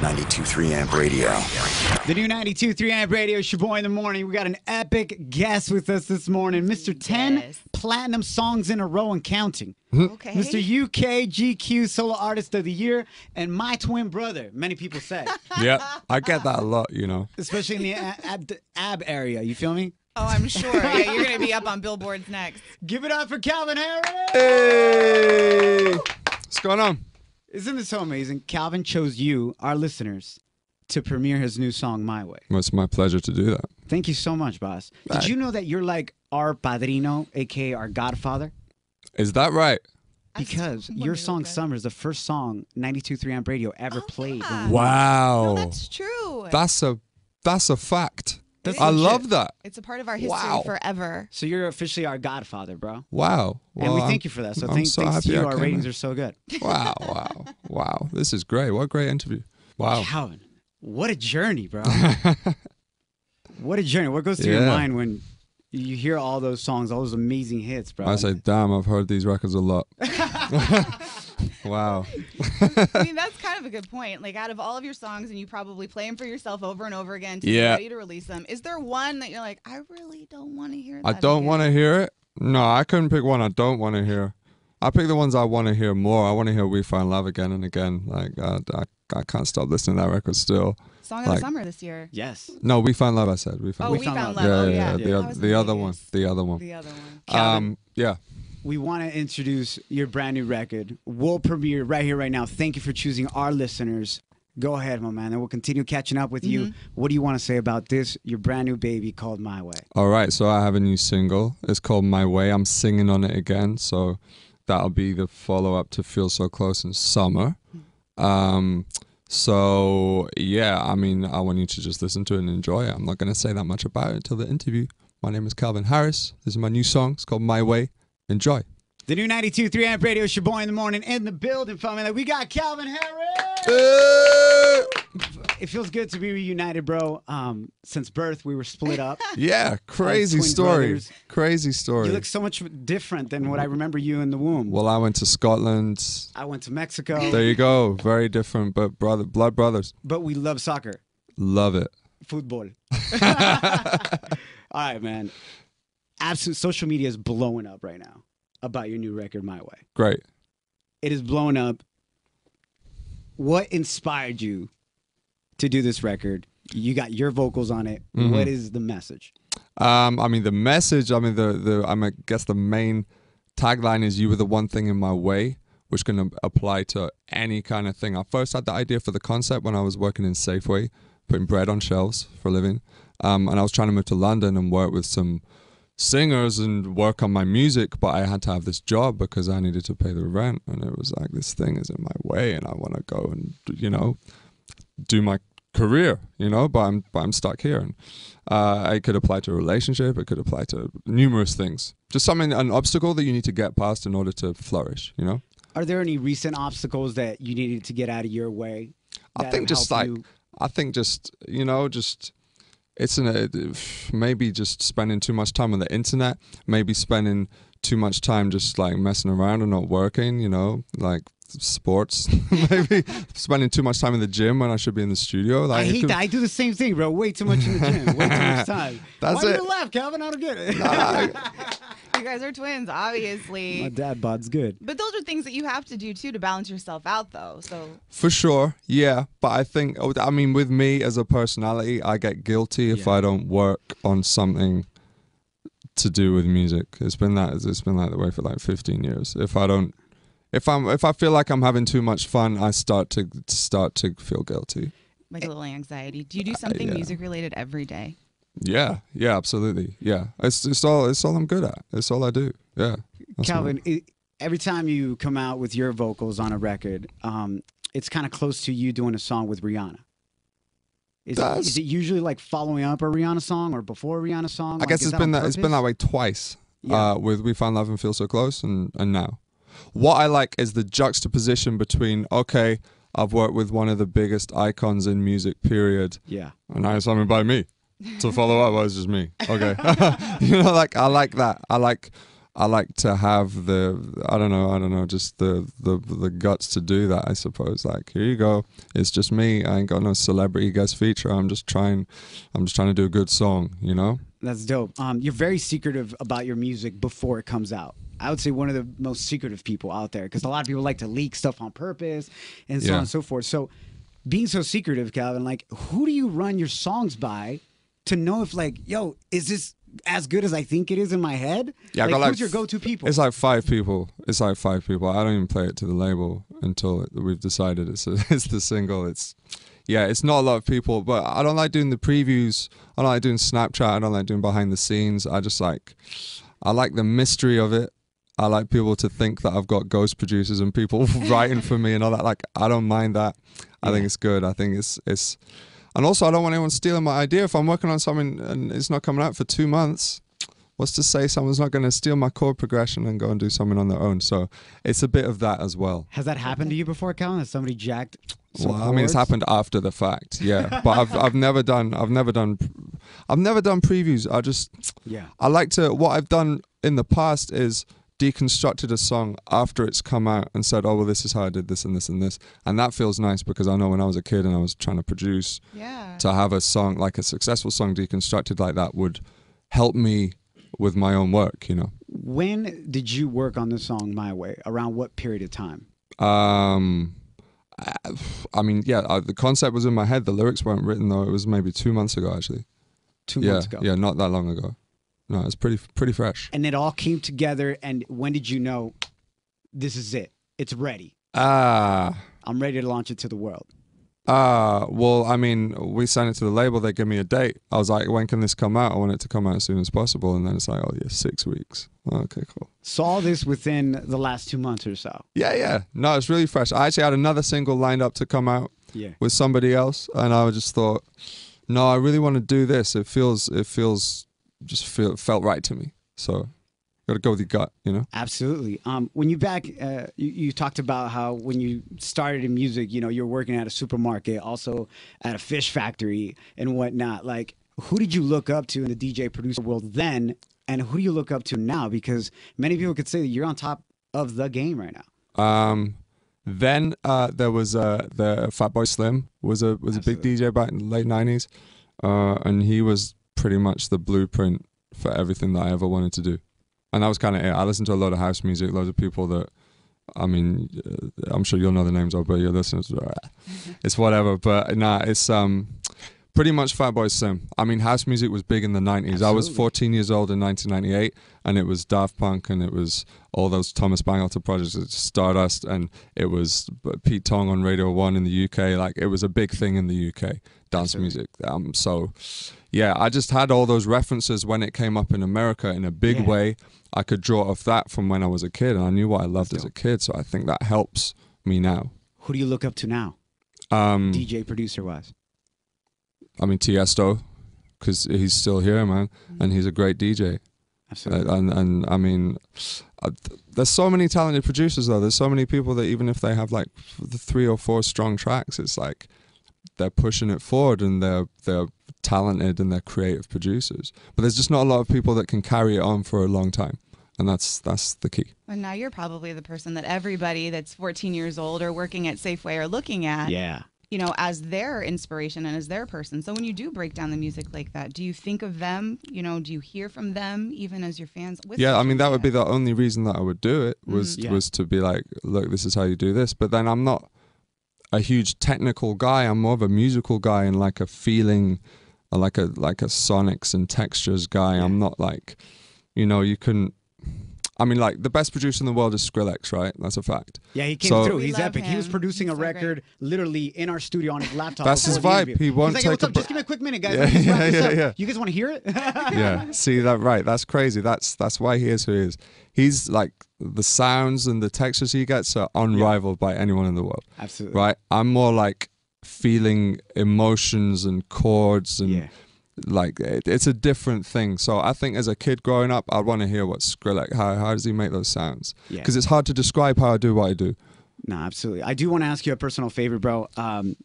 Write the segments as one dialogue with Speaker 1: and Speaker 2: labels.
Speaker 1: 92.3 Amp Radio.
Speaker 2: The new 92.3 Amp Radio, Shoboy in the morning. We got an epic guest with us this morning. Mr. 10 platinum songs in a row and counting.
Speaker 3: Okay.
Speaker 2: Mr. UK GQ Solo Artist of the Year and my twin brother, many people say.
Speaker 4: Yeah, I get that a lot, you know.
Speaker 2: Especially in the ab area. You feel me?
Speaker 3: Oh, I'm sure. Yeah, you're going to be up on billboards next.
Speaker 2: Give it up for Calvin Harris!
Speaker 4: Hey! What's going on?
Speaker 2: Isn't this so amazing? Calvin chose you, our listeners, to premiere his new song, My Way.
Speaker 4: Well, it's my pleasure to do that.
Speaker 2: Thank you so much, boss. Did you know that you're like our padrino, a.k.a. our godfather?
Speaker 4: Is that right?
Speaker 2: Because your song Summer is the first song 92.3 Amp Radio ever played.
Speaker 4: Wow.
Speaker 3: No, that's true.
Speaker 4: That's a fact.
Speaker 2: I
Speaker 4: love that.
Speaker 3: It's a part of our history forever.
Speaker 2: So you're officially our godfather, bro.
Speaker 4: Wow. Well,
Speaker 2: and we thank you for that. So thanks to you, our ratings are so good.
Speaker 4: Wow. This is great. What a great interview. Wow.
Speaker 2: Calvin, what a journey, bro. What a journey. What goes through your mind when you hear all those songs, all those amazing hits, bro?
Speaker 4: I say, damn, I've heard these records a lot. Wow.
Speaker 3: I mean, that's kind of a good point. Like, out of all of your songs, and you probably play them for yourself over and over again to be ready to release them, is there one that you're like, I really don't want to hear that
Speaker 4: I don't want to hear it? No, I couldn't pick one I don't want to hear. I pick the ones I want to hear more. I want to hear We Find Love again and again. Like, I can't stop listening to that record still.
Speaker 3: Song of the summer this year.
Speaker 2: Yes.
Speaker 4: No, We Found Love, I said. We Found
Speaker 3: We Found Love.
Speaker 4: Yeah. The other one.
Speaker 2: Calvin,
Speaker 4: yeah.
Speaker 2: We want to introduce your brand new record. We'll premiere right here, right now. Thank you for choosing our listeners. Go ahead, my man, and we'll continue catching up with you. What do you want to say about this, your brand new baby called My Way?
Speaker 4: All right, so I have a new single. It's called My Way. I'm singing on it again, so that'll be the follow-up to Feel So Close in summer. So, yeah, I mean, I want you to just listen to it and enjoy it. I'm not going to say that much about it until the interview. My name is Calvin Harris. This is my new song. It's called My Way. Enjoy.
Speaker 2: The new 92.3 Amp Radio, Shoboy in the morning, in the building, family. We got Calvin Harris! It feels good to be reunited, bro. Since birth, we were split up.
Speaker 4: Yeah, crazy story. Brothers. Crazy story.
Speaker 2: You look so much different than what I remember you in the womb.
Speaker 4: Well, I went to Scotland.
Speaker 2: I went to Mexico.
Speaker 4: There you go. Very different, but blood brothers.
Speaker 2: But we love soccer.
Speaker 4: Love it.
Speaker 2: Football. All right, man. Absolute social media is blowing up right now about your new record, My Way.
Speaker 4: Great. It
Speaker 2: is blowing up. What inspired you to do this record? You got your vocals on it. What is the message?
Speaker 4: I mean, the message, I guess the main tagline is you were the one thing in my way, which can apply to any kind of thing. I first had the idea for the concept when I was working in Safeway, putting bread on shelves for a living. And I was trying to move to London and work with some singers and work on my music, but I had to have this job because I needed to pay the rent, and it was like, this thing is in my way and I want to go and do my career, but I'm stuck here. And it could apply to a relationship, it could apply to numerous things, just an obstacle that you need to get past in order to flourish.
Speaker 2: Are there any recent obstacles that you needed to get out of your way?
Speaker 4: It's maybe just spending too much time on the internet, maybe spending too much time just like messing around and not working, like sports, maybe spending too much time in the gym when I should be in the studio. Like,
Speaker 2: I hate that. I do the same thing, bro. Way too much in the gym. Way too much time.
Speaker 4: Why
Speaker 2: do you laugh, Calvin? I don't get it.
Speaker 3: You guys are twins, obviously.
Speaker 2: My dad bod's good.
Speaker 3: But those are things that you have to do, too, to balance yourself out, though. So
Speaker 4: for sure, yeah. But I think, with me as a personality, I get guilty if I don't work on something to do with music. It's been that way for like 15 years. If I feel like I'm having too much fun, I start to feel guilty.
Speaker 3: Like a little anxiety. Do you do something music related every day?
Speaker 4: Yeah, absolutely. Yeah, it's all I'm good at. It's all I do. Yeah.
Speaker 2: Calvin, every time you come out with your vocals on a record, it's kind of close to you doing a song with Rihanna. Is it usually like following up a Rihanna song or before a Rihanna song?
Speaker 4: I guess it's been that way twice. With We Found Love and Feel So Close and now. What I like is the juxtaposition between, okay, I've worked with one of the biggest icons in music, period.
Speaker 2: Yeah.
Speaker 4: And now it's something by me. To follow up was just me. Okay. I like that. I like I like to have I don't know, just the guts to do that, I suppose. Like, here you go. It's just me. I ain't got no celebrity guest feature. I'm just trying to do a good song, you know?
Speaker 2: That's dope. You're very secretive about your music before it comes out. I would say one of the most secretive people out there, because a lot of people like to leak stuff on purpose and so on and so forth. So being so secretive, Calvin, like, who do you run your songs by to know if, like, yo, is this as good as I think it is in my head?
Speaker 4: Yeah,
Speaker 2: like,
Speaker 4: I got
Speaker 2: who's your go-to people?
Speaker 4: It's like 5 people. I don't even play it to the label until we've decided it's the single. It's not a lot of people, but I don't like doing the previews. I don't like doing Snapchat. I don't like doing behind the scenes. I like the mystery of it. I like people to think that I've got ghost producers and people writing for me and all that. Like, I don't mind that. I think it's good. I think it's and also I don't want anyone stealing my idea. If I'm working on something and it's not coming out for 2 months, what's to say someone's not going to steal my chord progression and go and do something on their own? So it's a bit of that as well.
Speaker 2: Has that happened to you before, Calvin? Has somebody jacked some
Speaker 4: I mean, it's happened after the fact, yeah. But I've never done previews. I like to. What I've done in the past is deconstructed a song after it's come out and said, oh, well, this is how I did this and this and this. And that feels nice because I know when I was a kid and I was trying to produce, to have a song, like a successful song deconstructed like that would help me with my own work, you know.
Speaker 2: When did you work on the song My Way? Around what period of time?
Speaker 4: I mean, the concept was in my head. The lyrics weren't written, though. It was maybe 2 months ago, actually.
Speaker 2: 2 months ago?
Speaker 4: Yeah, not that long ago. No, it's pretty fresh.
Speaker 2: And it all came together, and when did you know this is it? It's ready. I'm ready to launch it to the world.
Speaker 4: Well, I mean, we sent it to the label. They give me a date. I was like, when can this come out? I want it to come out as soon as possible. And then it's like, oh, yeah, 6 weeks. Okay, cool.
Speaker 2: Saw this within the last 2 months or so.
Speaker 4: Yeah. No, it's really fresh. I actually had another single lined up to come out with somebody else. And I just thought, no, I really want to do this. It felt right to me. So got to go with your gut, you know?
Speaker 2: Absolutely. When you talked about how when you started in music, you know, you're working at a supermarket, also at a fish factory and whatnot. Like, who did you look up to in the DJ producer world then, and who do you look up to now? Because many people could say that you're on top of the game right now.
Speaker 4: Then there was the Fatboy Slim was a big DJ back in the late 90s, and he was pretty much the blueprint for everything that I ever wanted to do. And that was kind of it. I listened to a lot of house music, loads of people that, I mean, I'm sure you'll know the names of, but your listeners, it's whatever. But it's pretty much Fatboy Slim. I mean, house music was big in the 90s. Absolutely. I was 14 years old in 1998, and it was Daft Punk, and it was all those Thomas Bangalter projects, Stardust, and it was Pete Tong on Radio 1 in the UK. Like, it was a big thing in the UK, dance music. So, yeah, I just had all those references when it came up in America in a big way. I could draw off that from when I was a kid, and I knew what I loved as a kid, so I think that helps me now.
Speaker 2: Who do you look up to now, DJ producer-wise?
Speaker 4: I mean, Tiesto, because he's still here, man, and he's a great DJ.
Speaker 2: Absolutely.
Speaker 4: And I mean, there's so many talented producers, though. There's so many people that even if they have like 3 or 4 strong tracks, it's like they're pushing it forward, and they're talented and they're creative producers. But there's just not a lot of people that can carry it on for a long time. And that's the key.
Speaker 3: And now you're probably the person that everybody that's 14 years old or working at Safeway are looking at.
Speaker 2: Yeah.
Speaker 3: You know, as their inspiration and as their person. So when you do break down the music like that, do you think of them? You know, do you hear from them even as your fans?
Speaker 4: Yeah, I mean, that would be the only reason that I would do it was to be like, look, this is how you do this. But then I'm not a huge technical guy. I'm more of a musical guy and like a feeling, like a sonics and textures guy. I'm not like, you know, you couldn't. I mean, like, the best producer in the world is Skrillex, right? That's a fact.
Speaker 2: Yeah, he came through. He's epic. He was producing a record literally in our studio on his laptop.
Speaker 4: That's his vibe. He won't take
Speaker 2: what's up? Just give me a quick minute, guys. Yeah. You guys want to hear it?
Speaker 4: Yeah. See that? Right. That's crazy. That's why he is who he is. He's like, the sounds and the textures he gets are unrivaled by anyone in the world.
Speaker 2: Absolutely.
Speaker 4: Right? I'm more like feeling emotions and chords and like it's a different thing. So I think as a kid growing up, I'd want to hear what Skrillex, how does he make those sounds? Because it's hard to describe how I do what I do.
Speaker 2: No, absolutely. I do want to ask you a personal favor, bro.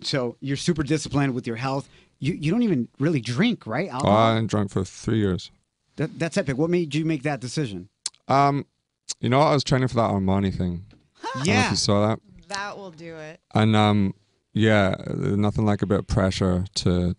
Speaker 2: So you're super disciplined with your health. You don't even really drink, right? Alcohol?
Speaker 4: I haven't drunk for 3 years.
Speaker 2: That's epic. What made you make that decision?
Speaker 4: You know what? I was training for that Armani thing. I don't know if you saw that.
Speaker 3: That will do it.
Speaker 4: And yeah, nothing like a bit of pressure to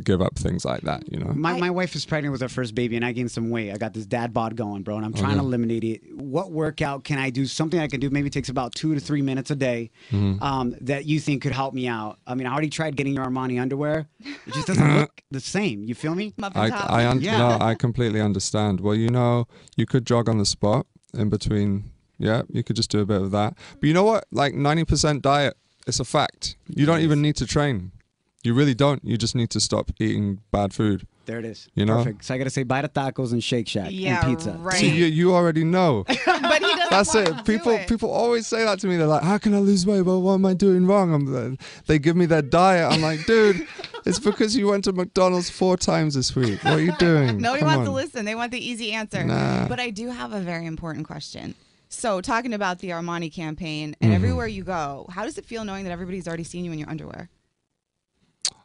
Speaker 4: give up things like that, you know.
Speaker 2: My wife is pregnant with her first baby, and I gained some weight. I got this dad bod going, bro, and I'm trying to eliminate it. What workout can I do? Something I can do maybe takes about 2 to 3 minutes a day that you think could help me out. I mean, I already tried getting your Armani underwear. It just doesn't look the same. You feel me?
Speaker 3: No,
Speaker 4: I completely understand. Well, you know, you could jog on the spot in between. Yeah, you could just do a bit of that. But you know what? Like 90% diet. It's a fact. You don't even need to train. You really don't. You just need to stop eating bad food.
Speaker 2: There it is.
Speaker 4: You know?
Speaker 2: Perfect. So I got to say bye to tacos and Shake Shack and pizza.
Speaker 3: Right.
Speaker 4: See, you already know.
Speaker 3: But he doesn't
Speaker 4: That's
Speaker 3: want
Speaker 4: it.
Speaker 3: to do it.
Speaker 4: People always say that to me. They're like, how can I lose weight? Well, what am I doing wrong? They give me their diet. I'm like, dude, it's because you went to McDonald's 4 times this week. What are you doing?
Speaker 3: Nobody
Speaker 4: Come
Speaker 3: wants to
Speaker 4: on.
Speaker 3: listen. They want the easy answer.
Speaker 4: Nah.
Speaker 3: But I do have a very important question. So talking about the Armani campaign and everywhere you go, how does it feel knowing that everybody's already seen you in your underwear?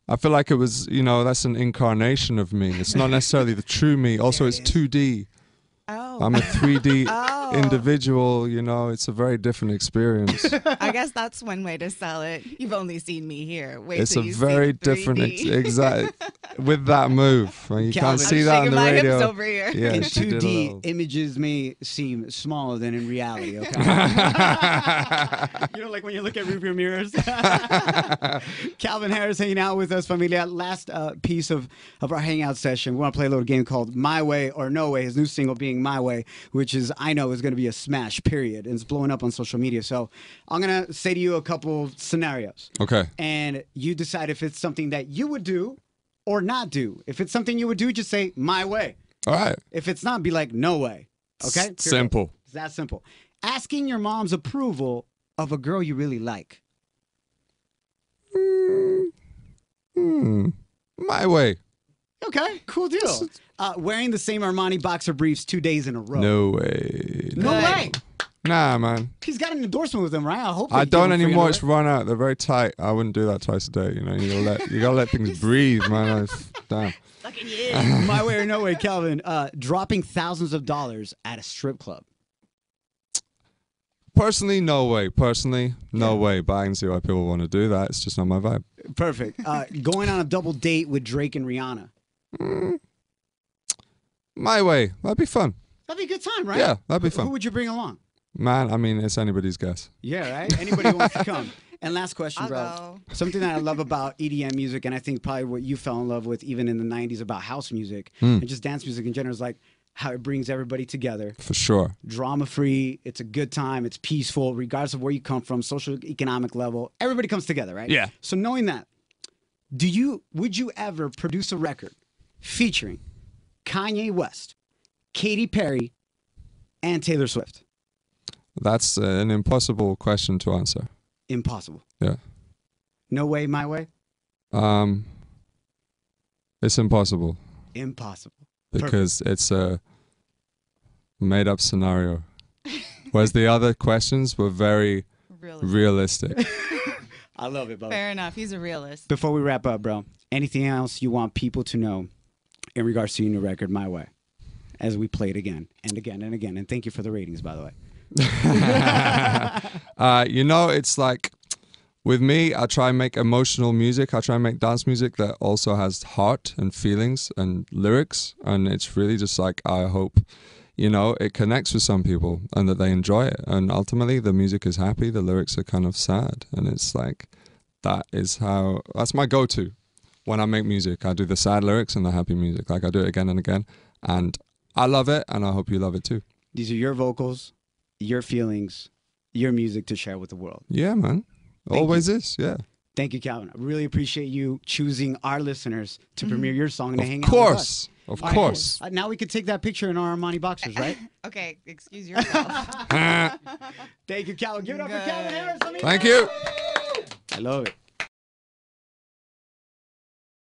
Speaker 4: I feel like it was, you know, that's an incarnation of me. It's not necessarily the true me. Also, it's 2D.
Speaker 3: Oh.
Speaker 4: I'm a 3D individual, you know. It's a very different experience.
Speaker 3: I guess that's one way to sell it. You've only seen me here. Wait
Speaker 4: It's
Speaker 3: till
Speaker 4: a
Speaker 3: you
Speaker 4: very
Speaker 3: see
Speaker 4: different,
Speaker 3: 3D.
Speaker 4: exact with that move. You can't see that on
Speaker 3: shaking
Speaker 4: the
Speaker 3: my
Speaker 4: radio.
Speaker 3: hips over here.
Speaker 4: Yeah,
Speaker 2: In
Speaker 4: she did a
Speaker 2: 2D,
Speaker 4: little.
Speaker 2: images may seem smaller than in reality, okay? You know, like when you look at rearview mirrors. Calvin Harris hanging out with us, familia. Last piece of our hangout session, we want to play a little game called My Way or No Way, his new single being My Way, which is, I know, is going to be a smash, period. And it's blowing up on social media. So I'm going to say to you a couple scenarios.
Speaker 4: Okay.
Speaker 2: And you decide if it's something that you would do or not do. If it's something you would do, just say, my way.
Speaker 4: All right.
Speaker 2: If it's not, be like, no way. Okay?
Speaker 4: Simple.
Speaker 2: It's that simple. Asking your mom's approval of a girl you really like.
Speaker 4: My way.
Speaker 2: Okay, cool deal. Wearing the same Armani boxer briefs 2 days in a row.
Speaker 4: No way.
Speaker 2: No way.
Speaker 4: Nah, man.
Speaker 2: He's got an endorsement with them, right? I hope.
Speaker 4: I
Speaker 2: they
Speaker 4: don't
Speaker 2: give him free
Speaker 4: anymore. It's
Speaker 2: underwear.
Speaker 4: run out. They're very tight. I wouldn't do that twice a day. You know, you gotta let things breathe, man. Damn.
Speaker 3: Fucking yeah.
Speaker 2: My way or no way, Calvin. Dropping thousands of dollars at a strip club.
Speaker 4: Personally, no way. Personally, no way. But I can see why people want to do that. It's just not my vibe.
Speaker 2: Perfect. Going on a double date with Drake and Rihanna.
Speaker 4: My way. That'd be fun.
Speaker 2: That'd be a good time, right?
Speaker 4: Yeah, that'd be fun.
Speaker 2: Who would you bring along?
Speaker 4: Man, I mean, it's anybody's guess.
Speaker 2: Yeah, right? Anybody who wants to come. And last question,
Speaker 3: I'll
Speaker 2: bro.
Speaker 3: go.
Speaker 2: Something that I love about EDM music, and I think probably what you fell in love with even in the 90s about house music and just dance music in general, is like how it brings everybody together.
Speaker 4: For sure.
Speaker 2: Drama-free. It's a good time. It's peaceful, regardless of where you come from, social, economic level. Everybody comes together, right?
Speaker 4: Yeah.
Speaker 2: So knowing that, would you ever produce a record featuring Kanye West, Katy Perry, and Taylor Swift?
Speaker 4: That's an impossible question to answer.
Speaker 2: Impossible.
Speaker 4: Yeah.
Speaker 2: No way, my way?
Speaker 4: It's impossible
Speaker 2: Impossible.
Speaker 4: because it's a made-up scenario. Whereas the other questions were very realistic.
Speaker 2: I love it, bro.
Speaker 3: Fair enough. He's a realist.
Speaker 2: Before we wrap up, bro, anything else you want people to know in regards to your new record, My Way, as we play it again and again and again? And thank you for the ratings, by the way.
Speaker 4: You know, it's like with me, I try and make emotional music. I try and make dance music that also has heart and feelings and lyrics. And it's really just like, I hope, you know, it connects with some people and that they enjoy it. And ultimately, the music is happy. The lyrics are kind of sad. And it's like, that's my go-to when I make music. I do the sad lyrics and the happy music. Like I do it again and again. And I love it. And I hope you love it too.
Speaker 2: These are your vocals, your feelings, your music to share with the world.
Speaker 4: Yeah, man. Always is. Yeah.
Speaker 2: Thank you, Calvin. I really appreciate you choosing our listeners to premiere your song and to hang
Speaker 4: Of
Speaker 2: out with us.
Speaker 4: course. Of
Speaker 2: All right,
Speaker 4: course.
Speaker 2: now we can take that picture in our Armani boxers, right?
Speaker 3: Okay, excuse yourself.
Speaker 2: Thank you, Calvin. Give it up for
Speaker 3: Good.
Speaker 2: Calvin Harris.
Speaker 4: Thank you.
Speaker 2: I love it.